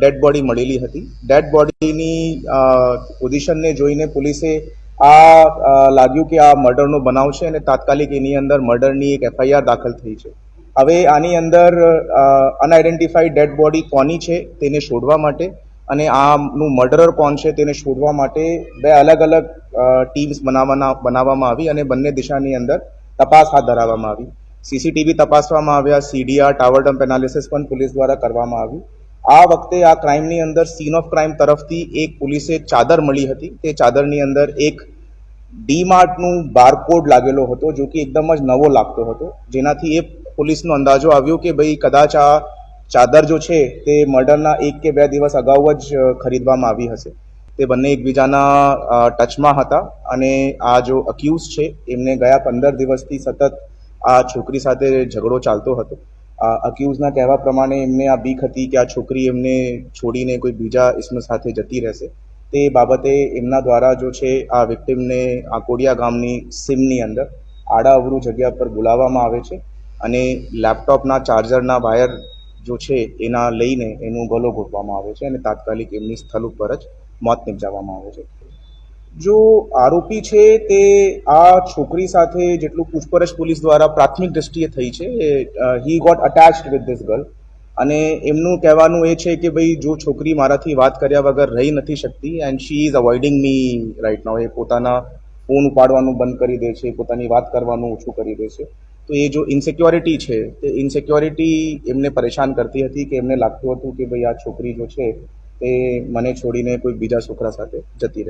Dead body મળેલી હતી. Dead બોડીની પોઝિશનને જોઈને પોલીસે લાગ્યું કે આ મર્ડરનો બનાવ છે અને તાત્કાલિક એની અંદર મર્ડરની એક એફઆઈઆર દાખલ થઈ છે. હવે આની અંદર અનઆઇડેન્ટિફાઈડ ડેડ બોડી કોની છે તેને શોધવા માટે અને આનું મર્ડરર કોણ છે તેને શોધવા માટે બે અલગ અલગ ટીમ્સ બનાવવામાં આવી અને બંને દિશાની અંદર તપાસ હાથ ધરવામાં આવી. સીસીટીવી તપાસવામાં આવ્યા, સીડીઆર ટાવર ડમ્પ એનાલિસિસ પણ પોલીસ દ્વારા કરવામાં આવ્યું. આ વખતે આ ક્રાઇમની અંદર સીન ઓફ ક્રાઇમ તરફથી એક પોલીસે ચાદર મળી હતી. તે ચાદરની અંદર એક ડીમાર્ટનું બારકોડ લાગેલો હતો, જો કે એકદમ જ નવો લાગતો હતો, જેનાથી એ પોલીસનો અંદાજો આવ્યો કે ભાઈ કદાચ આ ચાદર જો છે તે મર્ડરના 1 કે 2 દિવસ અગાઉ જ ખરીદવામાં આવી હશે. તે બંને એકબીજાના ટચમાં હતા અને આ જો અક્યુઝ છે એમને ગયા 15 દિવસથી સતત આ છોકરી સાથે ઝઘડો ચાલતો હતો. અક્યુઝના કહેવા પ્રમાણે એમને આ બીક હતી કે આ છોકરી એમને છોડીને કોઈ બીજા ઇસમ સાથે જતી રહેશે. તે બાબતે એમના દ્વારા જો છે આ વિક્ટિમને આકોડિયા ગામની સીમની અંદર આડાઅવળું જગ્યા પર બોલાવવામાં આવે છે અને લેપટોપના ચાર્જરના વાયર જો છે એના લઈને એનું ગળો ઘોટવામાં આવે છે અને તાત્કાલિક એમની સ્થળ ઉપર જ મોત નિપજાવવામાં આવે છે. જો આરોપી છે તે આ છોકરી સાથે જેટલું પૂછપરછ પોલીસ દ્વારા પ્રાથમિક દ્રષ્ટિએ થઈ છે, he got attached with this girl અને એમનું કહેવાનું એ છે કે ભાઈ જો છોકરી મારાથી વાત કર્યા વગર રહી નથી શકતી and she is avoiding me right now, એ પોતાના ફોન ઉપાડવાનું બંધ કરી દે છે, પોતાની વાત કરવાનું ઓછું કરી દે છે. તો એ જો ઇન્સિક્યોરિટી છે તે ઇન્સિક્યોરિટી એમને પરેશાન કરતી હતી કે એમને લાગતું હતું કે ભાઈ આ છોકરી જો છે તે મને છોડીને કોઈ બીજા છોકરા સાથે જતી રહે.